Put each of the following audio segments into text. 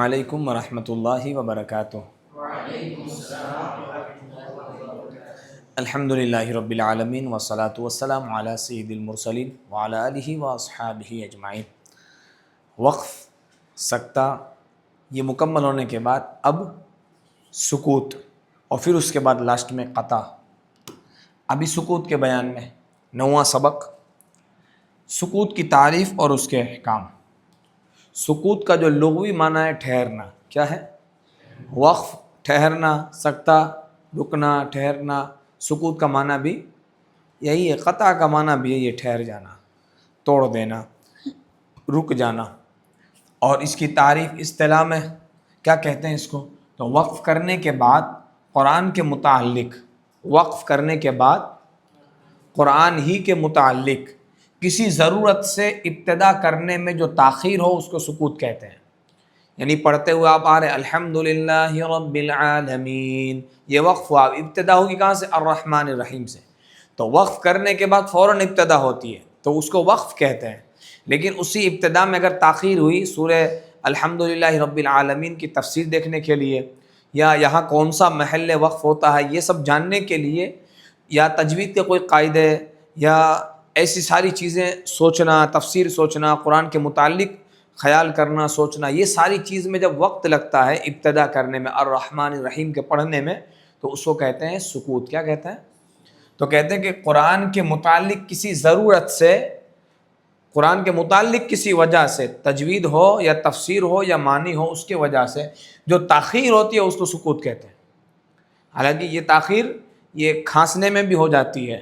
علیکم ورحمۃ اللہ وبرکاتہ۔ الحمد للہ رب العالمین والصلاة والسلام علی سید المرسلین وعلی آلہ واصحابہ اجمعین۔ وقف سکتہ یہ مکمل ہونے کے بعد اب سکوت، اور پھر اس کے بعد لاسٹ میں قطع۔ ابھی سکوت کے بیان میں 9واں سبق، سکوت کی تعریف اور اس کے احکام۔ سکوت کا جو لغوی معنی ہے ٹھہرنا، کیا ہے؟ وقف ٹھہرنا، سکتہ رکنا، ٹھہرنا۔ سکوت کا معنی بھی یہی ہے، قطع کا معنی بھی یہی ہے، ٹھہر جانا، توڑ دینا، رک جانا۔ اور اس کی تعریف اصطلاح میں کیا کہتے ہیں اس کو؟ تو وقف کرنے کے بعد قرآن کے متعلق، وقف کرنے کے بعد قرآن ہی کے متعلق کسی ضرورت سے ابتدا کرنے میں جو تاخیر ہو اس کو سکوت کہتے ہیں۔ یعنی پڑھتے ہوئے آپ آ رہے الحمدللہ رب العالمین، یہ وقف ہوا، ابتدا ہوگی کہاں سے؟ الرحمن الرحیم سے۔ تو وقف کرنے کے بعد فوراً ابتدا ہوتی ہے تو اس کو وقف کہتے ہیں۔ لیکن اسی ابتدا میں اگر تاخیر ہوئی، سورہ الحمدللہ رب العالمین کی تفسیر دیکھنے کے لیے، یا یہاں کون سا محل وقف ہوتا ہے یہ سب جاننے کے لیے، یا تجوید کے کوئی قاعدے، یا ایسی ساری چیزیں سوچنا، تفسیر سوچنا، قرآن کے متعلق خیال کرنا، سوچنا، یہ ساری چیز میں جب وقت لگتا ہے ابتدا کرنے میں، الرحمن الرحیم کے پڑھنے میں، تو اس کو کہتے ہیں سکوت۔ کیا کہتے ہیں؟ تو کہتے ہیں کہ قرآن کے متعلق کسی ضرورت سے، قرآن کے متعلق کسی وجہ سے، تجوید ہو یا تفسیر ہو یا معنی ہو، اس کے وجہ سے جو تاخیر ہوتی ہے اس کو سکوت کہتے ہیں۔ حالانکہ یہ تاخیر یہ کھانسنے میں بھی ہو جاتی ہے،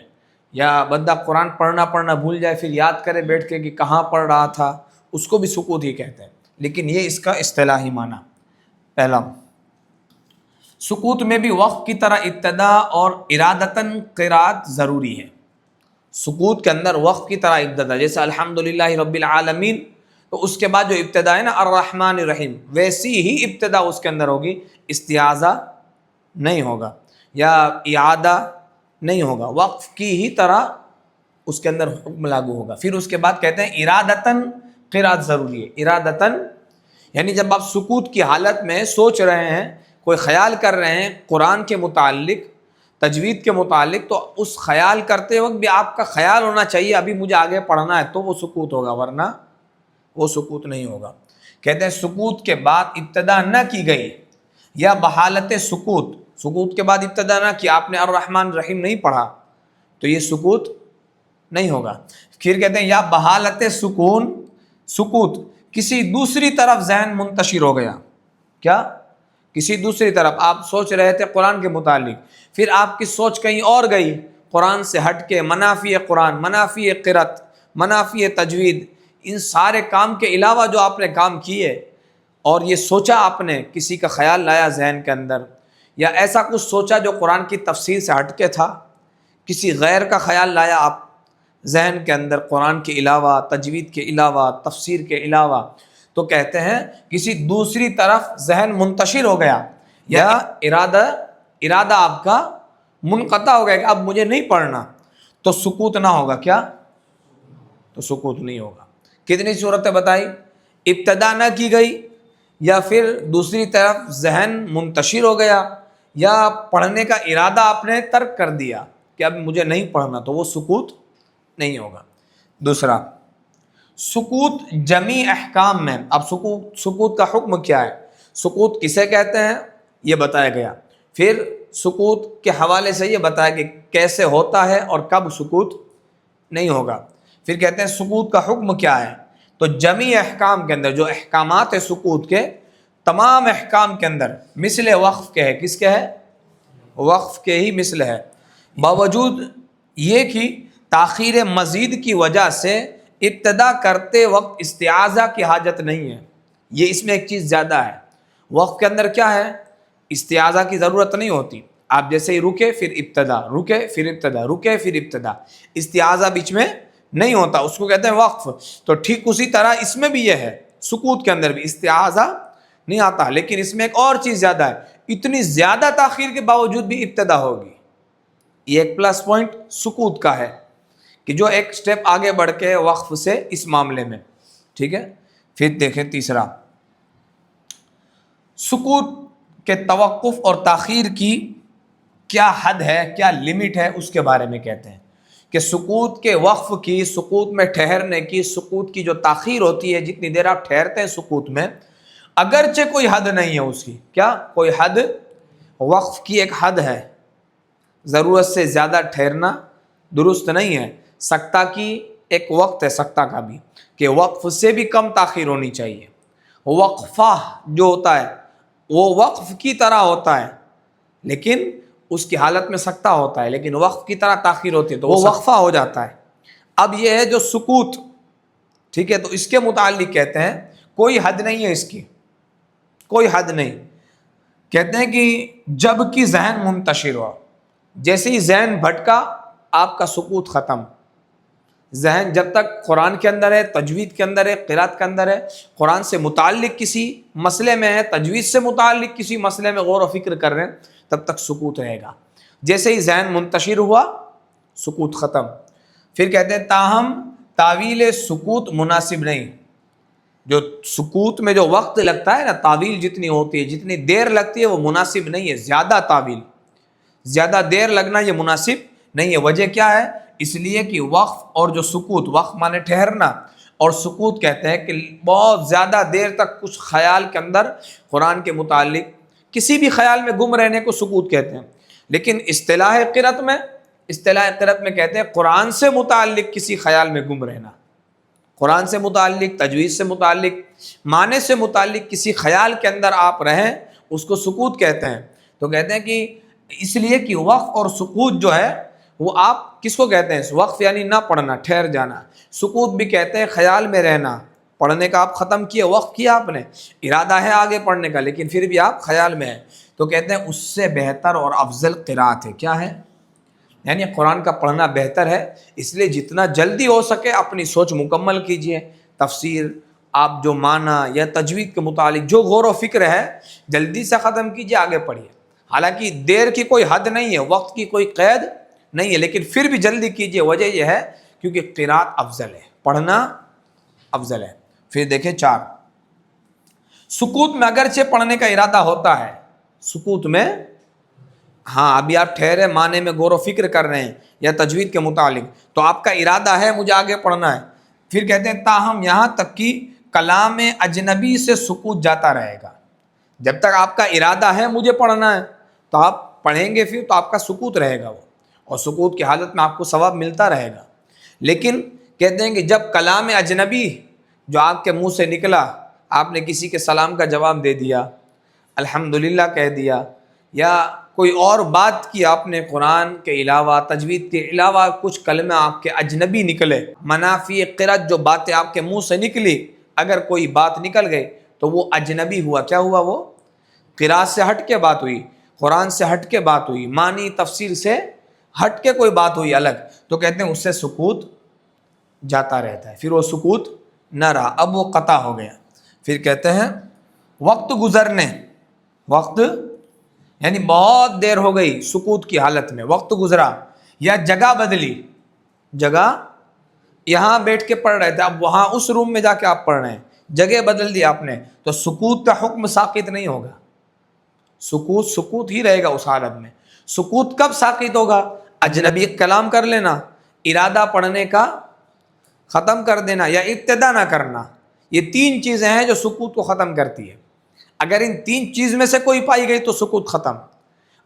یا بندہ قرآن پڑھنا بھول جائے، پھر یاد کرے بیٹھ کے کہ کہاں پڑھ رہا تھا، اس کو بھی سکوت ہی کہتے ہیں۔ لیکن یہ اس کا اصطلاحی معنی۔ پہلا، سکوت میں بھی وقت کی طرح ابتدا اور ارادتاً قرات ضروری ہے۔ سکوت کے اندر وقت کی طرح ابتدا، جیسے الحمدللہ رب العالمین، تو اس کے بعد جو ابتدا ہے نا الرحمن الرحیم، ویسی ہی ابتدا اس کے اندر ہوگی، استعاذہ نہیں ہوگا یا اعادہ نہیں ہوگا، وقف کی ہی طرح اس کے اندر حکم لاگو ہوگا۔ پھر اس کے بعد کہتے ہیں ارادتاً قرات ضروری ہے۔ ارادتاً یعنی جب آپ سکوت کی حالت میں سوچ رہے ہیں، کوئی خیال کر رہے ہیں قرآن کے متعلق، تجوید کے متعلق، تو اس خیال کرتے وقت بھی آپ کا خیال ہونا چاہیے ابھی مجھے آگے پڑھنا ہے، تو وہ سکوت ہوگا، ورنہ وہ سکوت نہیں ہوگا۔ کہتے ہیں سکوت کے بعد ابتدا نہ کی گئی، یا بحالت سکوت، سکوت کے بعد ابتدا نہ کی، آپ نے الرحمن الرحیم نہیں پڑھا، تو یہ سکوت نہیں ہوگا۔ پھر کہتے ہیں یا بحالت سکون، سکوت کسی دوسری طرف ذہن منتشر ہو گیا۔ کیا؟ کسی دوسری طرف آپ سوچ رہے تھے قرآن کے متعلق، پھر آپ کی سوچ کہیں اور گئی، قرآن سے ہٹ کے، منافی قرآن، منافی قرات، منافی تجوید، ان سارے کام کے علاوہ جو آپ نے کام کیے، اور یہ سوچا آپ نے، کسی کا خیال لایا ذہن کے اندر، یا ایسا کچھ سوچا جو قرآن کی تفسیر سے ہٹ کے تھا، کسی غیر کا خیال لایا آپ ذہن کے اندر، قرآن کے علاوہ، تجوید کے علاوہ، تفسیر کے علاوہ، تو کہتے ہیں کسی دوسری طرف ذہن منتشر ہو گیا، یا ارادہ آپ کا منقطع ہو گیا کہ اب مجھے نہیں پڑھنا، تو سکوت نہ ہوگا۔ کیا؟ تو سکوت نہیں ہوگا۔ کتنی صورتیں بتائی؟ ابتدا نہ کی گئی، یا پھر دوسری طرف ذہن منتشر ہو گیا، یا پڑھنے کا ارادہ آپ نے ترک کر دیا کہ اب مجھے نہیں پڑھنا، تو وہ سکوت نہیں ہوگا۔ دوسرا، سکوت جمی احکام میں، اب سکوت کا حکم کیا ہے، سکوت کسے کہتے ہیں یہ بتایا گیا، پھر سکوت کے حوالے سے یہ بتایا کہ کیسے ہوتا ہے اور کب سکوت نہیں ہوگا۔ پھر کہتے ہیں سکوت کا حکم کیا ہے، تو جمی احکام کے اندر جو احکامات ہیں سکوت کے، تمام احکام کے اندر مثل وقف کے ہے۔ کس کے ہے؟ وقف کے ہی مثل ہے، باوجود یہ کہ تاخیر مزید کی وجہ سے ابتدا کرتے وقت استعاذہ کی حاجت نہیں ہے۔ یہ اس میں ایک چیز زیادہ ہے، وقف کے اندر کیا ہے، استعاذہ کی ضرورت نہیں ہوتی، آپ جیسے ہی رکے پھر ابتدا، رکے پھر ابتدا، رکے پھر ابتدا، استعاذہ بیچ میں نہیں ہوتا، اس کو کہتے ہیں وقف۔ تو ٹھیک اسی طرح اس میں بھی یہ ہے، سکوت کے اندر بھی استعاذہ نہیں آتا، لیکن اس میں ایک اور چیز زیادہ ہے، اتنی زیادہ تاخیر کے باوجود بھی ابتدا ہوگی۔ یہ ایک پلس پوائنٹ سکوت کا ہے کہ جو ایک سٹیپ آگے بڑھ کے وقف سے اس معاملے میں، ٹھیک ہے۔ پھر دیکھیں تیسرا، سکوت کے توقف اور تاخیر کی کیا حد ہے، کیا لمٹ ہے، اس کے بارے میں کہتے ہیں کہ سکوت کے وقف کی، سکوت میں ٹھہرنے کی، سکوت کی جو تاخیر ہوتی ہے، جتنی دیر آپ ٹھہرتے ہیں سکوت میں، اگرچہ کوئی حد نہیں ہے اس کی، کیا کوئی حد، وقف کی ایک حد ہے، ضرورت سے زیادہ ٹھہرنا درست نہیں ہے۔ سکتہ کی ایک وقت ہے، سکتہ کا بھی، کہ وقف سے بھی کم تاخیر ہونی چاہیے۔ وقفہ جو ہوتا ہے وہ وقف کی طرح ہوتا ہے، لیکن اس کی حالت میں سکتہ ہوتا ہے، لیکن وقف کی طرح تاخیر ہوتی ہے تو وہ وقفہ ہو جاتا ہے۔ اب یہ ہے جو سکوت، ٹھیک ہے، تو اس کے متعلق کہتے ہیں کوئی حد نہیں ہے اس کی، کوئی حد نہیں۔ کہتے ہیں کہ جب کہ ذہن منتشر ہوا، جیسے ہی ذہن بھٹکا آپ کا سکوت ختم۔ ذہن جب تک قرآن کے اندر ہے، تجوید کے اندر ہے، قرات کے اندر ہے، قرآن سے متعلق کسی مسئلے میں ہے، تجوید سے متعلق کسی مسئلے میں غور و فکر کر رہے ہیں، تب تک سکوت رہے گا۔ جیسے ہی ذہن منتشر ہوا سکوت ختم۔ پھر کہتے ہیں تاہم تعویل سکوت مناسب نہیں۔ جو سکوت میں جو وقت لگتا ہے نا، تعویل جتنی ہوتی ہے، جتنی دیر لگتی ہے، وہ مناسب نہیں ہے۔ زیادہ تعویل، زیادہ دیر لگنا یہ مناسب نہیں ہے۔ وجہ کیا ہے؟ اس لیے کہ وقف اور جو سکوت، وقف مانے ٹھہرنا، اور سکوت کہتے ہیں کہ بہت زیادہ دیر تک کچھ خیال کے اندر قرآن کے متعلق کسی بھی خیال میں گم رہنے کو سکوت کہتے ہیں۔ لیکن اصطلاح قرات میں کہتے ہیں قرآن سے متعلق کسی خیال میں گم رہنا، قرآن سے متعلق، تجوید سے متعلق، معنی سے متعلق کسی خیال کے اندر آپ رہیں، اس کو سکوت کہتے ہیں۔ تو کہتے ہیں کہ اس لیے کہ وقف اور سکوت جو ہے وہ آپ کس کو کہتے ہیں؟ وقف یعنی نہ پڑھنا، ٹھہر جانا۔ سکوت بھی کہتے ہیں خیال میں رہنا، پڑھنے کا آپ ختم کیے، وقف کیا آپ نے، ارادہ ہے آگے پڑھنے کا، لیکن پھر بھی آپ خیال میں ہیں، تو کہتے ہیں اس سے بہتر اور افضل قرات ہے۔ کیا ہے؟ یعنی قرآن کا پڑھنا بہتر ہے، اس لیے جتنا جلدی ہو سکے اپنی سوچ مکمل کیجئے، تفسیر آپ جو معنی یا تجوید کے متعلق جو غور و فکر ہے جلدی سے ختم کیجئے، آگے پڑھیے۔ حالانکہ دیر کی کوئی حد نہیں ہے، وقت کی کوئی قید نہیں ہے، لیکن پھر بھی جلدی کیجئے۔ وجہ یہ ہے کیونکہ قرات افضل ہے، پڑھنا افضل ہے۔ پھر دیکھیں 4، سکوت میں اگرچہ پڑھنے کا ارادہ ہوتا ہے، سکوت میں ہاں ابھی آپ ٹھہرے، معنی میں غور و فکر کر رہے ہیں یا تجوید کے متعلق، تو آپ کا ارادہ ہے مجھے آگے پڑھنا ہے۔ پھر کہتے ہیں تاہم یہاں تک کہ کلام اجنبی سے سکوت جاتا رہے گا۔ جب تک آپ کا ارادہ ہے مجھے پڑھنا ہے تو آپ پڑھیں گے، پھر تو آپ کا سکوت رہے گا وہ، اور سکوت کی حالت میں آپ کو ثواب ملتا رہے گا۔ لیکن کہتے ہیں کہ جب کلام اجنبی جو آپ کے منہ سے نکلا، آپ نے کسی کے سلام کا جواب دے دیا، الحمدللہ کہہ دیا، یا کوئی اور بات کی آپ نے، قرآن کے علاوہ، تجوید کے علاوہ کچھ کلمہ آپ کے اجنبی نکلے، منافی قرات جو باتیں آپ کے منہ سے نکلی، اگر کوئی بات نکل گئی تو وہ اجنبی ہوا۔ کیا ہوا؟ وہ قرات سے ہٹ کے بات ہوئی، قرآن سے ہٹ کے بات ہوئی، معنی تفسیر سے ہٹ کے کوئی بات ہوئی الگ، تو کہتے ہیں اس سے سکوت جاتا رہتا ہے، پھر وہ سکوت نہ رہا، اب وہ قطع ہو گیا۔ پھر کہتے ہیں وقت گزرنے، وقت یعنی بہت دیر ہو گئی سکوت کی حالت میں، وقت گزرا، یا جگہ بدلی، جگہ یہاں بیٹھ کے پڑھ رہے تھے، اب وہاں اس روم میں جا کے آپ پڑھ رہے ہیں، جگہ بدل دی آپ نے، تو سکوت کا حکم ساقط نہیں ہوگا، سکوت سکوت ہی رہے گا اس حالت میں۔ سکوت کب ساقط ہوگا؟ اجنبی کلام کر لینا، ارادہ پڑھنے کا ختم کر دینا، یا ابتدا نہ کرنا، یہ 3 چیزیں ہیں جو سکوت کو ختم کرتی ہے۔ اگر ان 3 چیز میں سے کوئی پائی گئی تو سکوت ختم،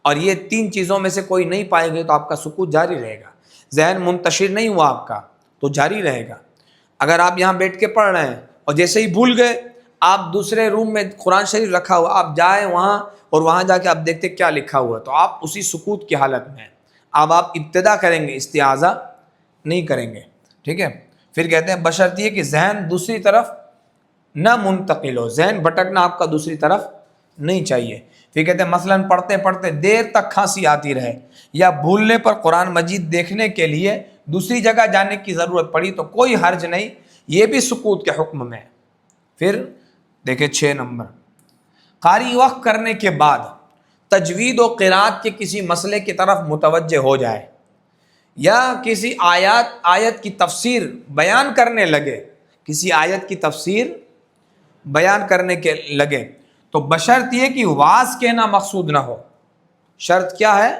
اور یہ 3 چیزوں میں سے کوئی نہیں پائی گئی تو آپ کا سکوت جاری رہے گا۔ ذہن منتشر نہیں ہوا آپ کا تو جاری رہے گا۔ اگر آپ یہاں بیٹھ کے پڑھ رہے ہیں اور جیسے ہی بھول گئے، آپ دوسرے روم میں قرآن شریف رکھا ہوا، آپ جائیں وہاں اور وہاں جا کے آپ دیکھتے کیا لکھا ہوا ہے، تو آپ اسی سکوت کی حالت میں ہیں۔ اب آپ ابتدا کریں گے، استعاذہ نہیں کریں گے، ٹھیک ہے۔ پھر کہتے ہیں بشرط یہ کہ ذہن دوسری طرف نہ منتقل ہو، ذہن بھٹکنا آپ کا دوسری طرف نہیں چاہیے۔ پھر کہتے ہیں مثلاً پڑھتے پڑھتے دیر تک کھانسی آتی رہے، یا بھولنے پر قرآن مجید دیکھنے کے لیے دوسری جگہ جانے کی ضرورت پڑی تو کوئی حرج نہیں، یہ بھی سکوت کے حکم میں ہے۔ پھر دیکھیں 6 نمبر، قاری وقف کرنے کے بعد تجوید و قرات کے کسی مسئلے کی طرف متوجہ ہو جائے، یا کسی آیت کی تفسیر بیان کرنے لگے، کسی آیت کی تفسیر بیان کرنے کے لگے، تو بشرط یہ کہ واز کہنا مقصود نہ ہو. شرط کیا ہے؟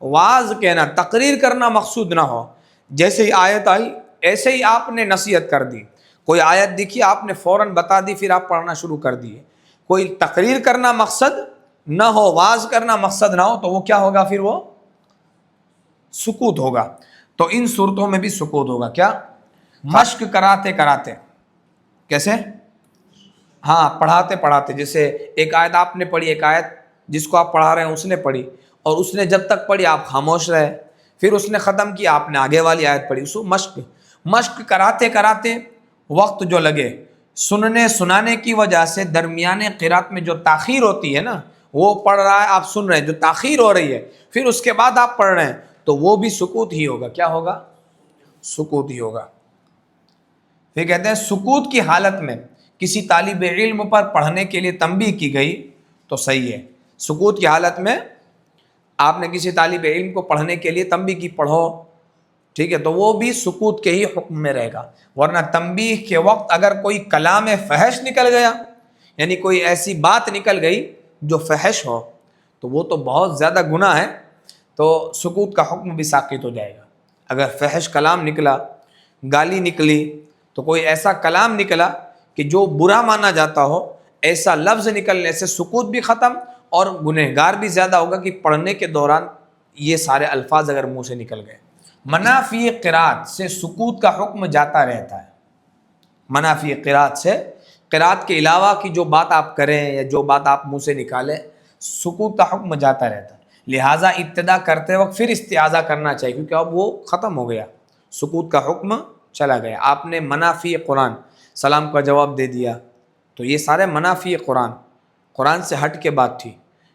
واز کہنا، تقریر کرنا مقصود نہ ہو. جیسے ہی آیت آئی ایسے ہی آپ نے نصیحت کر دی. کوئی آیت دیکھی آپ نے فوراً بتا دی، پھر آپ پڑھنا شروع کر دیے. کوئی تقریر کرنا مقصد نہ ہو، واز کرنا مقصد نہ ہو، تو وہ کیا ہوگا؟ پھر وہ سکوت ہوگا. تو ان صورتوں میں بھی سکوت ہوگا. کیا؟ مشق کراتے کراتے. کیسے؟ ہاں، پڑھاتے پڑھاتے. جیسے ایک آیت آپ نے پڑھی، ایک آیت جس کو آپ پڑھا رہے ہیں اس نے پڑھی، اور اس نے جب تک پڑھی آپ خاموش رہے، پھر اس نے ختم کی، آپ نے آگے والی آیت پڑھی. اس کو مشق کراتے کراتے وقت جو لگے، سننے سنانے کی وجہ سے درمیانے قرات میں جو تاخیر ہوتی ہے نا، وہ پڑھ رہا ہے آپ سن رہے ہیں، جو تاخیر ہو رہی ہے پھر اس کے بعد آپ پڑھ رہے ہیں، تو وہ بھی سکوت ہی ہوگا. کیا ہوگا؟ سکوت ہی ہوگا. پھر کہتے ہیں سکوت کی حالت میں کسی طالب علم پر پڑھنے کے لیے تنبیہ کی گئی تو صحیح ہے. سکوت کی حالت میں آپ نے کسی طالب علم کو پڑھنے کے لیے تنبیہ کی، پڑھو، ٹھیک ہے، تو وہ بھی سکوت کے ہی حکم میں رہے گا. ورنہ تنبیہ کے وقت اگر کوئی کلام فحش نکل گیا، یعنی کوئی ایسی بات نکل گئی جو فحش ہو، تو وہ تو بہت زیادہ گناہ ہے، تو سکوت کا حکم بھی ساقط ہو جائے گا. اگر فحش کلام نکلا، گالی نکلی، تو کوئی ایسا کلام نکلا کہ جو برا مانا جاتا ہو، ایسا لفظ نکلنے سے سکوت بھی ختم اور گنہگار بھی زیادہ ہوگا کہ پڑھنے کے دوران یہ سارے الفاظ اگر منہ سے نکل گئے. منافی قرات سے سکوت کا حکم جاتا رہتا ہے. منافی قرات سے، قرات کے علاوہ کی جو بات آپ کریں یا جو بات آپ منہ سے نکالیں، سکوت کا حکم جاتا رہتا ہے. لہٰذا ابتدا کرتے وقت پھر استعاذہ کرنا چاہیے، کیونکہ اب وہ ختم ہو گیا، سکوت کا حکم چلا گیا. آپ نے منافی قرآن سلام کا جواب دے دیا، تو یہ سارے منافی قرآن سے ہٹ کے بات تھی.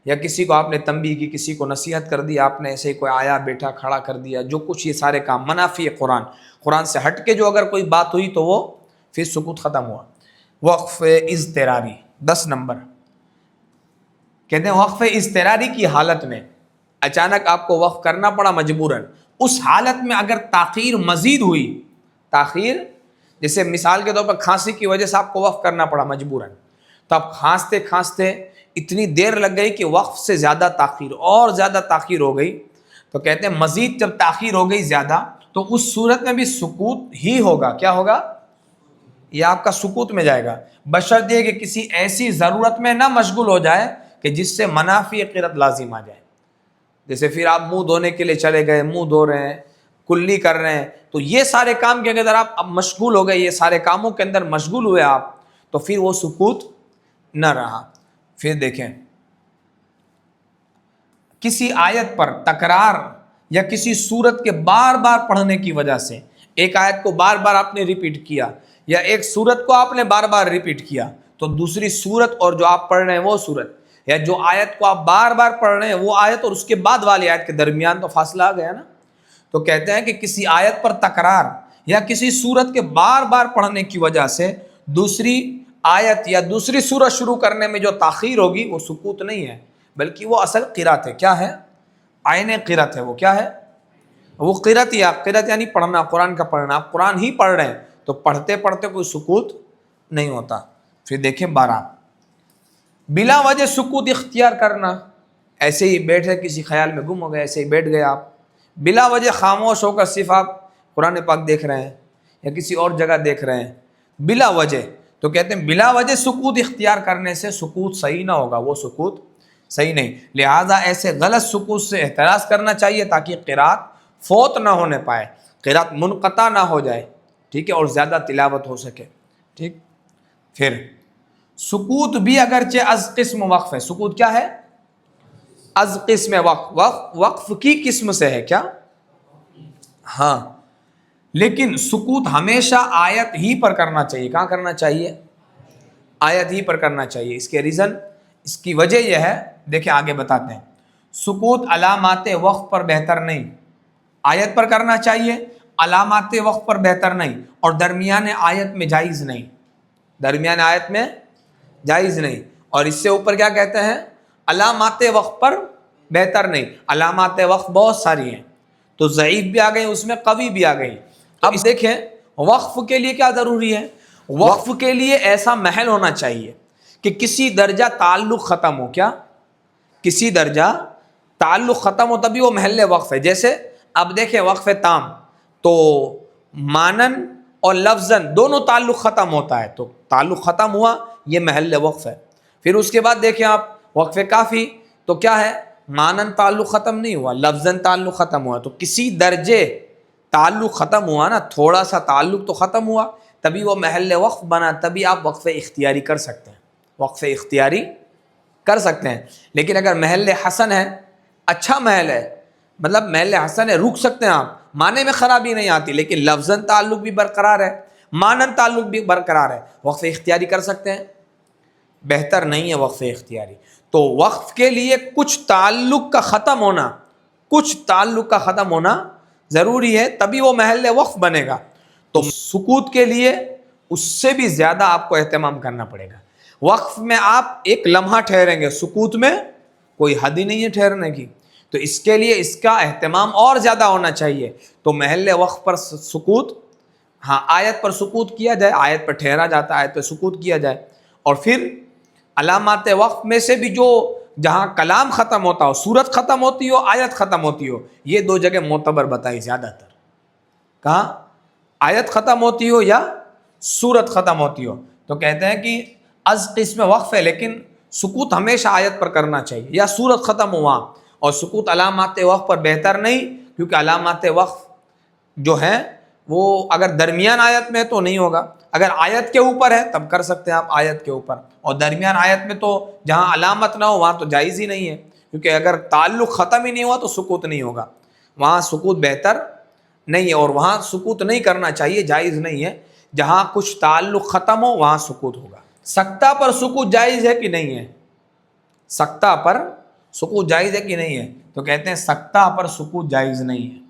یا کسی کو آپ نے تنبیہ کی، کسی کو نصیحت کر دی، آپ نے ایسے ہی کوئی آیا بیٹھا کھڑا کر دیا، جو کچھ یہ سارے کام منافی قرآن سے ہٹ کے جو اگر کوئی بات ہوئی تو وہ پھر سکوت ختم ہوا. وقف اضطراری 10 نمبر. کہتے ہیں وقف اضطراری کی حالت میں اچانک آپ کو وقف کرنا پڑا مجبوراً، اس حالت میں اگر تاخیر مزید ہوئی، تاخیر جیسے مثال کے طور پر کھانسی کی وجہ سے آپ کو وقف کرنا پڑا مجبوراً، تو اب کھانستے کھانستے اتنی دیر لگ گئی کہ وقف سے زیادہ تاخیر اور زیادہ تاخیر ہو گئی، تو کہتے ہیں مزید جب تاخیر ہو گئی زیادہ، تو اس صورت میں بھی سکوت ہی ہوگا. کیا ہوگا؟ یہ آپ کا سکوت میں جائے گا، بشرط یہ کہ کسی ایسی ضرورت میں نہ مشغول ہو جائے کہ جس سے منافی قرت لازم آ جائے. جیسے پھر آپ منہ دھونے کے لیے چلے گئے، منہ دھو رہے ہیں، کلی کر رہے ہیں، تو یہ سارے کام کے اندر آپ اب مشغول ہو گئے، یہ سارے کاموں کے اندر مشغول ہوئے آپ، تو پھر وہ سکوت نہ رہا. پھر دیکھیں کسی آیت پر تکرار یا کسی صورت کے بار بار پڑھنے کی وجہ سے، ایک آیت کو بار بار آپ نے ریپیٹ کیا یا ایک صورت کو آپ نے بار بار ریپیٹ کیا، تو دوسری صورت اور جو آپ پڑھ رہے ہیں وہ صورت، یا جو آیت کو آپ بار بار پڑھ رہے ہیں وہ آیت اور اس کے بعد والی آیت کے درمیان تو فاصلہ آ گیا نا. تو کہتے ہیں کہ کسی آیت پر تکرار یا کسی صورت کے بار بار پڑھنے کی وجہ سے دوسری آیت یا دوسری صورت شروع کرنے میں جو تاخیر ہوگی وہ سکوت نہیں ہے، بلکہ وہ اصل قرات ہے. کیا ہے؟ عین قرات ہے. وہ کیا ہے؟ وہ قرات، یا قرات یعنی پڑھنا، قرآن کا پڑھنا. آپ قرآن ہی پڑھ رہے ہیں تو پڑھتے پڑھتے کوئی سکوت نہیں ہوتا. پھر دیکھیں 12، بلا وجہ سکوت اختیار کرنا. ایسے ہی بیٹھے کسی خیال میں گم ہو گئے، ایسے ہی بیٹھ گئے آپ، بلا وجہ خاموش ہو کر صرف آپ قرآن پاک دیکھ رہے ہیں یا کسی اور جگہ دیکھ رہے ہیں بلا وجہ، تو کہتے ہیں بلا وجہ سکوت اختیار کرنے سے سکوت صحیح نہ ہوگا، وہ سکوت صحیح نہیں. لہٰذا ایسے غلط سکوت سے احتراز کرنا چاہیے تاکہ قرات فوت نہ ہونے پائے، قرات منقطع نہ ہو جائے، ٹھیک ہے، اور زیادہ تلاوت ہو سکے. ٹھیک. پھر سکوت بھی اگرچہ از قسم وقف ہے. سکوت کیا ہے؟ از قسم وقف کی قسم سے ہے. کیا؟ ہاں، لیکن سکوت ہمیشہ آیت ہی پر کرنا چاہیے. کہاں کرنا چاہیے؟ آیت ہی پر کرنا چاہیے. اس کے ریزن، اس کی وجہ یہ ہے، دیکھیں آگے بتاتے ہیں. سکوت علامات وقف پر بہتر نہیں، آیت پر کرنا چاہیے، علامات وقف پر بہتر نہیں، اور درمیان آیت میں جائز نہیں، درمیان آیت میں جائز نہیں. اور اس سے اوپر کیا کہتے ہیں؟ علامات وقف پر بہتر نہیں. علامات وقف بہت ساری ہیں، تو ضعیف بھی آ گئی، اس میں قوی بھی آ گئی. اب دیکھیں وقف کے لیے کیا ضروری ہے؟ وقف کے لیے ایسا محل ہونا چاہیے کہ کسی درجہ تعلق ختم ہو. کیا؟ کسی درجہ تعلق ختم ہو تبھی وہ محل وقف ہے. جیسے اب دیکھیں وقف تام تو مانن اور لفظاً دونوں تعلق ختم ہوتا ہے، تو تعلق ختم ہوا یہ محل وقف ہے. پھر اس کے بعد دیکھیں آپ وقف کافی تو کیا ہے، مانن تعلق ختم نہیں ہوا، لفظاً تعلق ختم ہوا. تو کسی درجے تعلق ختم ہوا نا، تھوڑا سا تعلق تو ختم ہوا تبھی وہ محل وقف بنا، تبھی آپ وقف اختیاری کر سکتے ہیں، وقف اختیاری کر سکتے ہیں. لیکن اگر محل حسن ہے، اچھا محل ہے، مطلب محل حسن ہے، رک سکتے ہیں آپ، معنی میں خرابی نہیں آتی، لیکن لفظاً تعلق بھی برقرار ہے، مانن تعلق بھی برقرار ہے، وقف اختیاری کر سکتے ہیں. بہتر نہیں ہے وقف اختیاری. تو وقف کے لیے کچھ تعلق کا ختم ہونا، کچھ تعلق کا ختم ہونا ضروری ہے، تبھی وہ محل وقف بنے گا. تو سکوت کے لیے اس سے بھی زیادہ آپ کو اہتمام کرنا پڑے گا. وقف میں آپ ایک لمحہ ٹھہریں گے، سکوت میں کوئی حد ہی نہیں ہے ٹھہرنے کی، تو اس کے لیے اس کا اہتمام اور زیادہ ہونا چاہیے. تو محل وقف پر سکوت، ہاں آیت پر سکوت کیا جائے، آیت پر ٹھہرا جاتا ہے، آیت پر سکوت کیا جائے. اور پھر علامات وقف میں سے بھی جو جہاں کلام ختم ہوتا ہو، صورت ختم ہوتی ہو، آیت ختم ہوتی ہو، یہ دو جگہ معتبر بتائی زیادہ تر. کہاں آیت ختم ہوتی ہو یا صورت ختم ہوتی ہو، تو کہتے ہیں کہ از قسم وقف ہے لیکن سکوت ہمیشہ آیت پر کرنا چاہیے یا صورت ختم ہوا. اور سکوت علامات وقف پر بہتر نہیں، کیونکہ علامات وقف جو ہیں وہ اگر درمیان آیت میں تو نہیں ہوگا، اگر آیت کے اوپر ہے تب کر سکتے ہیں آپ آیت کے اوپر، اور درمیان آیت میں تو جہاں علامت نہ ہو وہاں تو جائز ہی نہیں ہے، کیونکہ اگر تعلق ختم ہی نہیں ہوا تو سکوت نہیں ہوگا، وہاں سکوت بہتر نہیں ہے، اور وہاں سکوت نہیں کرنا چاہیے، جائز نہیں ہے. جہاں کچھ تعلق ختم ہو وہاں سکوت ہوگا. سکتہ پر سکوت جائز ہے کہ نہیں ہے؟ سکتہ پر سکوت جائز ہے کہ نہیں ہے؟ تو کہتے ہیں سکتہ پر سکوت جائز نہیں ہے،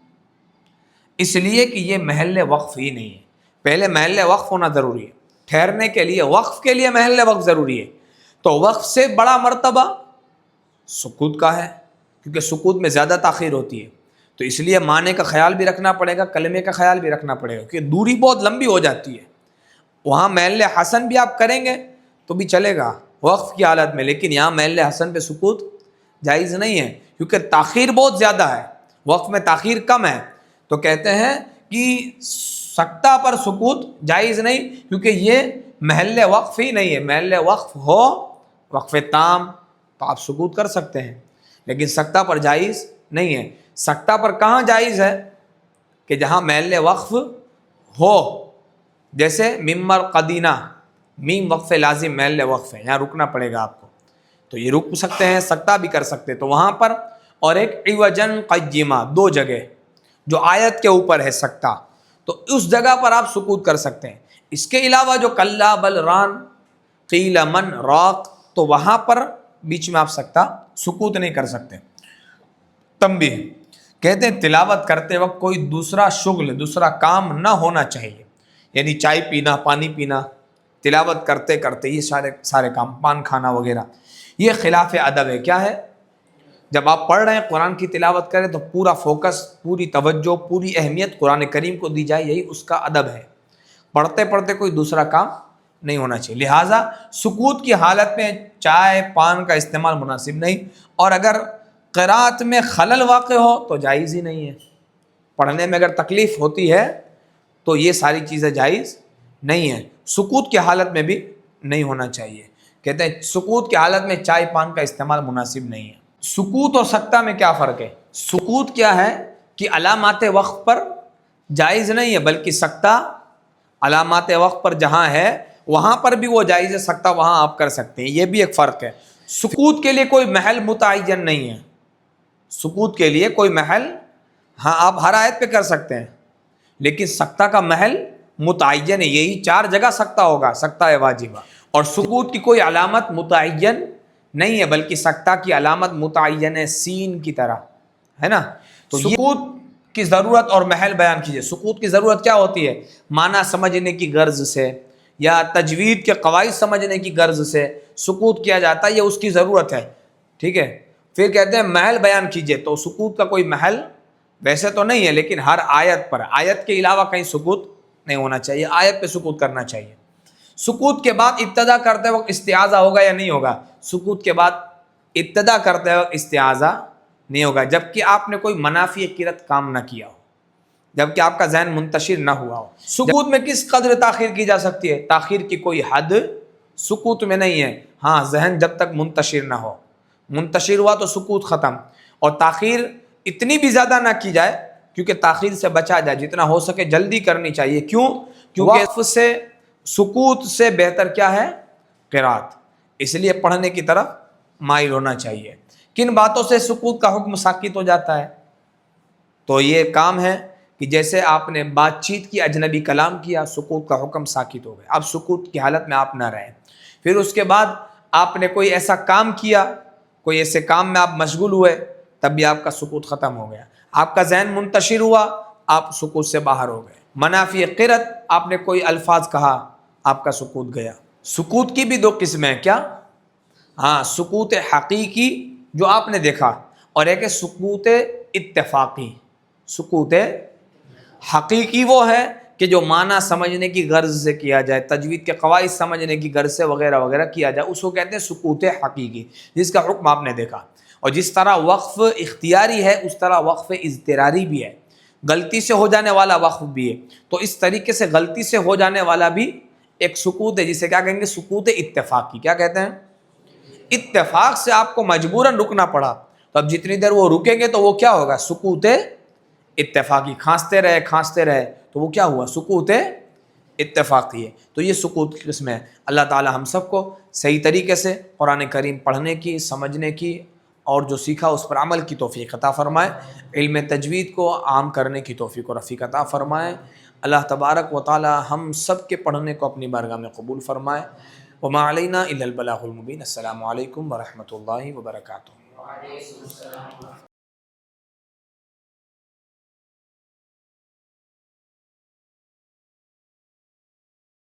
اس لیے کہ یہ محل وقف ہی نہیں ہے. پہلے محل وقف ہونا ضروری ہے، ٹھہرنے کے لیے وقف کے لیے محل وقف ضروری ہے. تو وقف سے بڑا مرتبہ سکوت کا ہے، کیونکہ سکوت میں زیادہ تاخیر ہوتی ہے. تو اس لیے معنی کا خیال بھی رکھنا پڑے گا، کلمے کا خیال بھی رکھنا پڑے گا، کیونکہ دوری بہت لمبی ہو جاتی ہے. وہاں محل حسن بھی آپ کریں گے تو بھی چلے گا وقف کی حالت میں، لیکن یہاں محل حسن پہ سکوت جائز نہیں ہے، کیونکہ تاخیر بہت زیادہ ہے، وقف میں تاخیر کم ہے. تو کہتے ہیں کہ سکتہ پر سکوت جائز نہیں، کیونکہ یہ محل وقف ہی نہیں ہے. محل وقف ہو وقف تام تو آپ سکوت کر سکتے ہیں، لیکن سکتہ پر جائز نہیں ہے. سکتہ پر کہاں جائز ہے؟ کہ جہاں محل وقف ہو، جیسے ممبر قدینہ، میم وقف لازم محل وقف ہے، یہاں رکنا پڑے گا آپ کو، تو یہ رک سکتے ہیں، سکتہ بھی کر سکتے تو وہاں پر. اور ایک عوجن قیمہ، دو جگہ جو آیت کے اوپر ہے سکتہ، تو اس جگہ پر آپ سکوت کر سکتے ہیں. اس کے علاوہ جو کلا بل ران قیل من راق، تو وہاں پر بیچ میں آپ سکوت نہیں کر سکتے. تنبیہ، کہتے ہیں تلاوت کرتے وقت کوئی دوسرا شغل، دوسرا کام نہ ہونا چاہیے، یعنی چائے پینا، پانی پینا، تلاوت کرتے کرتے یہ سارے کام، پان کھانا وغیرہ، یہ خلاف ادب ہے. کیا ہے؟ جب آپ پڑھ رہے ہیں قرآن کی تلاوت کریں تو پورا فوکس، پوری توجہ، پوری اہمیت قرآن کریم کو دی جائے، یہی اس کا ادب ہے. پڑھتے پڑھتے کوئی دوسرا کام نہیں ہونا چاہیے. لہٰذا سکوت کی حالت میں چائے پان کا استعمال مناسب نہیں، اور اگر قرات میں خلل واقع ہو تو جائز ہی نہیں ہے. پڑھنے میں اگر تکلیف ہوتی ہے تو یہ ساری چیزیں جائز نہیں ہیں. سکوت کی حالت میں بھی نہیں ہونا چاہیے. کہتے ہیں سکوت کی حالت میں چائے پان کا استعمال مناسب نہیں ہے. سکوت اور سکتہ میں کیا فرق ہے؟ سکوت کیا ہے کہ علامات وقف پر جائز نہیں ہے، بلکہ سکتہ علامات وقف پر جہاں ہے وہاں پر بھی وہ جائز ہے، سکتہ وہاں آپ کر سکتے ہیں. یہ بھی ایک فرق ہے. سکوت کے لیے کوئی محل متعین نہیں ہے. سکوت کے لیے کوئی محل، ہاں آپ ہر آیت پہ کر سکتے ہیں، لیکن سکتہ کا محل متعین ہے، یہی 4 جگہ سکتہ ہوگا، سکتہ واجبہ. اور سکوت کی کوئی علامت متعین نہیں ہے، بلکہ سکتہ کی علامت متعین ہے، سین کی طرح ہے نا. تو سکوت کی ضرورت اور محل بیان کیجئے. سکوت کی ضرورت کیا ہوتی ہے؟ معنی سمجھنے کی غرض سے یا تجوید کے قواعد سمجھنے کی غرض سے سکوت کیا جاتا ہے، یہ اس کی ضرورت ہے. ٹھیک ہے. پھر کہتے ہیں محل بیان کیجئے، تو سکوت کا کوئی محل ویسے تو نہیں ہے، لیکن ہر آیت پر، آیت کے علاوہ کہیں سکوت نہیں ہونا چاہیے، آیت پہ سکوت کرنا چاہیے. سکوت کے بعد ابتدا کرتے وقت استعاذہ ہوگا یا نہیں ہوگا؟ سکوت کے بعد ابتدا کرتے وقت استعاذہ نہیں ہوگا جبکہ آپ نے کوئی منافی قرت کام نہ کیا ہو، جبکہ آپ کا ذہن منتشر نہ ہوا ہو۔ سکوت میں کس قدر تاخیر کی جا سکتی ہے؟ تاخیر کی کوئی حد سکوت میں نہیں ہے، ہاں ذہن جب تک منتشر نہ ہو، منتشر ہوا تو سکوت ختم، اور تاخیر اتنی بھی زیادہ نہ کی جائے کیونکہ تاخیر سے بچا جائے، جتنا ہو سکے جلدی کرنی چاہیے۔ کیوں؟ کیونکہ وقف سے سکوت سے بہتر کیا ہے؟ قرات، اس لیے پڑھنے کی طرف مائل ہونا چاہیے۔ کن باتوں سے سکوت کا حکم ساکت ہو جاتا ہے؟ تو یہ کام ہے کہ جیسے آپ نے بات چیت کی، اجنبی کلام کیا، سکوت کا حکم ساکت ہو گیا، اب سکوت کی حالت میں آپ نہ رہیں۔ پھر اس کے بعد آپ نے کوئی ایسا کام کیا، کوئی ایسے کام میں آپ مشغول ہوئے، تب بھی آپ کا سکوت ختم ہو گیا۔ آپ کا ذہن منتشر ہوا، آپ سکوت سے باہر ہو گئے۔ منافی قرت، آپ نے کوئی الفاظ کہا، آپ کا سکوت گیا۔ سکوت کی بھی دو قسمیں ہیں، کیا؟ ہاں، سکوت حقیقی جو آپ نے دیکھا، اور ایک ہے سکوت اتفاقی۔ سکوت حقیقی وہ ہے کہ جو معنی سمجھنے کی غرض سے کیا جائے، تجوید کے قواعد سمجھنے کی غرض سے وغیرہ وغیرہ کیا جائے، اس کو کہتے ہیں سکوت حقیقی، جس کا حکم آپ نے دیکھا۔ اور جس طرح وقف اختیاری ہے اس طرح وقف اضطراری بھی ہے، غلطی سے ہو جانے والا وقف بھی ہے۔ تو اس طریقے سے غلطی سے ہو جانے والا بھی ایک سکوت ہے، جسے کیا کہیں گے؟ سکوت اتفاقی۔ کیا کہتے ہیں؟ اتفاق سے آپ کو مجبوراً رکنا پڑا، تو اب جتنی دیر وہ رکیں گے تو وہ کیا ہوگا؟ سکوت اتفاقی۔ کھانستے رہے تو وہ کیا ہوا؟ سکوت اتفاقی ہے۔ تو یہ سکوت کی قسم ہے۔ اللہ تعالی ہم سب کو صحیح طریقے سے قرآن کریم پڑھنے کی، سمجھنے کی، اور جو سیکھا اس پر عمل کی توفیق عطا فرمائے۔ علم تجوید کو عام کرنے کی توفیق و رفیق عطا فرمائے۔ اللہ تبارک و تعالی ہم سب کے پڑھنے کو اپنی بارگاہ میں قبول فرمائے۔ وما علینا الا البلاغ المبین۔ السلام علیکم ورحمۃ اللہ وبرکاتہ۔